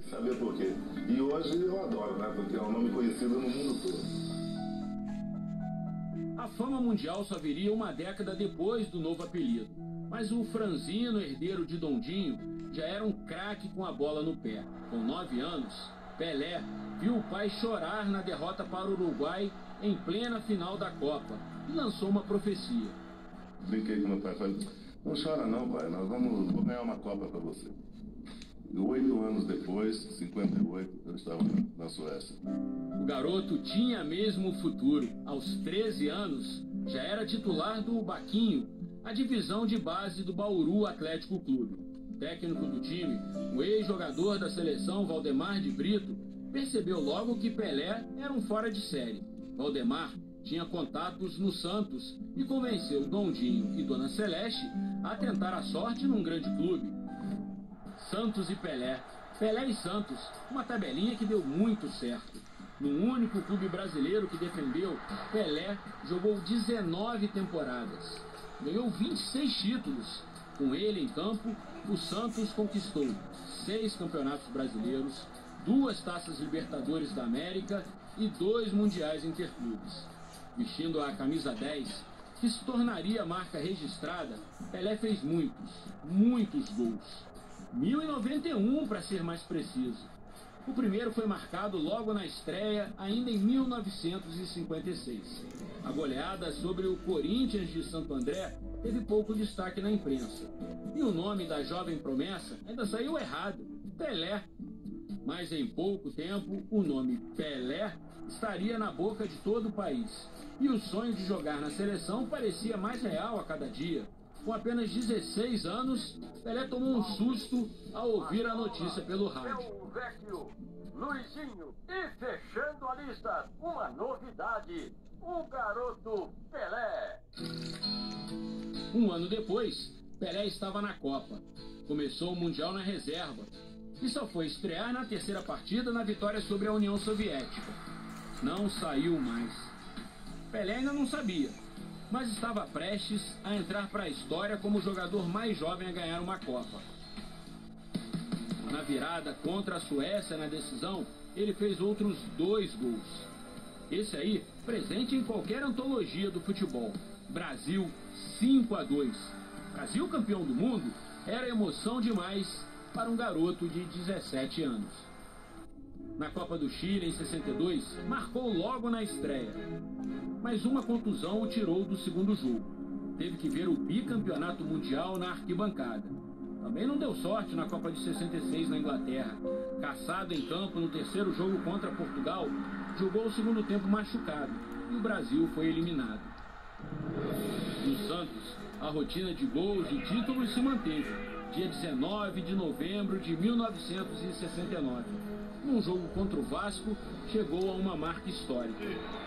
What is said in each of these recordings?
Saber por quê. E hoje eu adoro, né? Porque é um nome conhecido no mundo todo. A fama mundial só viria uma década depois do novo apelido. Mas o franzino herdeiro de Dondinho já era um craque com a bola no pé. Com 9 anos, Pelé viu o pai chorar na derrota para o Uruguai em plena final da Copa e lançou uma profecia. Brinquei com meu pai, falei, não chora não, pai, vou ganhar uma Copa para você. E 8 anos depois, 58, eu estava na Suécia. O garoto tinha mesmo futuro. Aos 13 anos, já era titular do Baquinho, a divisão de base do Bauru Atlético Clube. Técnico do time, o ex-jogador da seleção Valdemar de Brito, percebeu logo que Pelé era um fora de série. Valdemar tinha contatos no Santos e convenceu Dondinho e Dona Celeste a tentar a sorte num grande clube. Santos e Pelé. Pelé e Santos, uma tabelinha que deu muito certo. No único clube brasileiro que defendeu, Pelé jogou 19 temporadas. Ganhou 26 títulos. Com ele em campo, o Santos conquistou 6 campeonatos brasileiros, 2 taças Libertadores da América e 2 mundiais interclubes. Vestindo a camisa 10, que se tornaria a marca registrada, Pelé fez muitos gols. 1091 para ser mais preciso. O primeiro foi marcado logo na estreia, ainda em 1956. A goleada sobre o Corinthians de Santo André teve pouco destaque na imprensa. E o nome da jovem promessa ainda saiu errado, Pelé. Mas em pouco tempo, o nome Pelé estaria na boca de todo o país. E o sonho de jogar na seleção parecia mais real a cada dia. Com apenas 16 anos, Pelé tomou um susto ao ouvir a notícia pelo rádio. O Vecchio, Luizinho, e fechando a lista, uma novidade, o garoto Pelé. Um ano depois, Pelé estava na Copa. Começou o Mundial na reserva e só foi estrear na terceira partida na vitória sobre a União Soviética. Não saiu mais. Pelé ainda não sabia, mas estava prestes a entrar para a história como o jogador mais jovem a ganhar uma Copa. Na virada contra a Suécia na decisão, ele fez outros 2 gols. Esse aí, presente em qualquer antologia do futebol. Brasil 5-2. Brasil campeão do mundo era emoção demais para um garoto de 17 anos. Na Copa do Chile, em 62, marcou logo na estreia. Mas uma contusão o tirou do segundo jogo. Teve que ver o bicampeonato mundial na arquibancada. Também não deu sorte na Copa de 66 na Inglaterra. Caçado em campo no terceiro jogo contra Portugal, jogou o segundo tempo machucado e o Brasil foi eliminado. No Santos, a rotina de gols e títulos se manteve. Dia 19 de novembro de 1969. Num jogo contra o Vasco, chegou a uma marca histórica.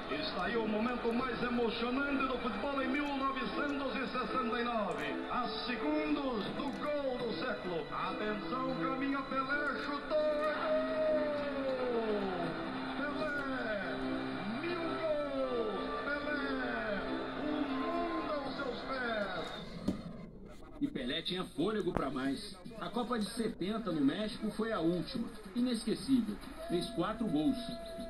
Está aí o momento mais emocionante do futebol em 1969. A segundos do gol do século. Atenção, caminha Pelé, chutou, é gol! Pelé, 1000 gols! Pelé, o mundo aos seus pés! E Pelé tinha fôlego para mais. A Copa de 70 no México foi a última, inesquecível. Fez 4 gols.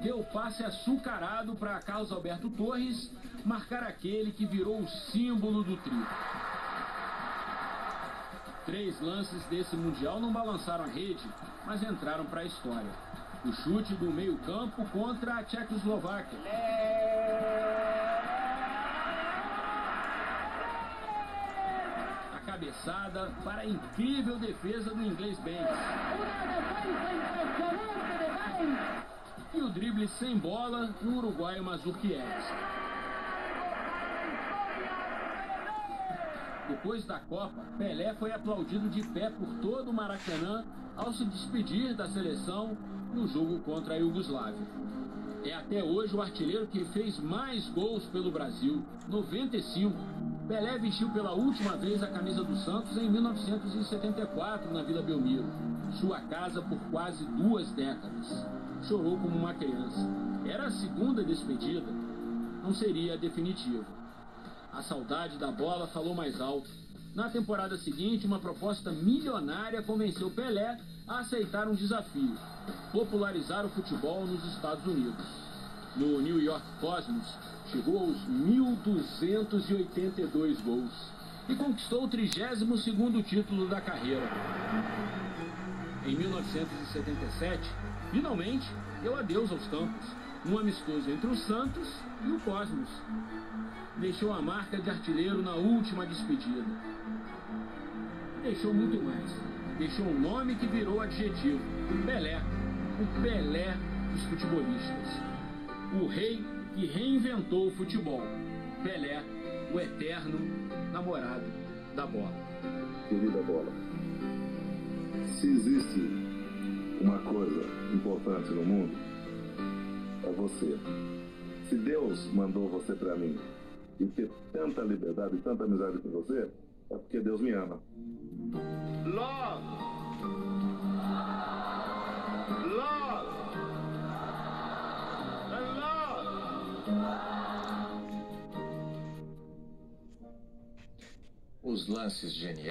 Deu passe açucarado para Carlos Alberto Torres marcar aquele que virou o símbolo do tri. 3 lances desse Mundial não balançaram a rede, mas entraram para a história. O chute do meio-campo contra a Tchecoslováquia. Cabeçada para a incrível defesa do inglês Banks. E o drible sem bola no uruguaio Mazurkiewicz. Depois da Copa, Pelé foi aplaudido de pé por todo o Maracanã ao se despedir da seleção no jogo contra a Iugoslávia. É até hoje o artilheiro que fez mais gols pelo Brasil, 95. Pelé vestiu pela última vez a camisa do Santos em 1974 na Vila Belmiro, sua casa por quase 2 décadas. Chorou como uma criança. Era a segunda despedida, não seria a definitiva. A saudade da bola falou mais alto. Na temporada seguinte, uma proposta milionária convenceu Pelé a aceitar um desafio: popularizar o futebol nos Estados Unidos. No New York Cosmos, chegou aos 1.282 gols e conquistou o 32º título da carreira. Em 1977, finalmente, deu adeus aos campos, um amistoso entre o Santos e o Cosmos. Deixou a marca de artilheiro na última despedida. Deixou muito mais. Deixou um nome que virou adjetivo: Pelé. O Pelé dos futebolistas. O rei que reinventou o futebol. Pelé, o eterno namorado da bola. Querida bola, se existe uma coisa importante no mundo, é você. Se Deus mandou você para mim e ter tanta liberdade e tanta amizade com você, é porque Deus me ama. Love! Love! And love! Os lances geniais.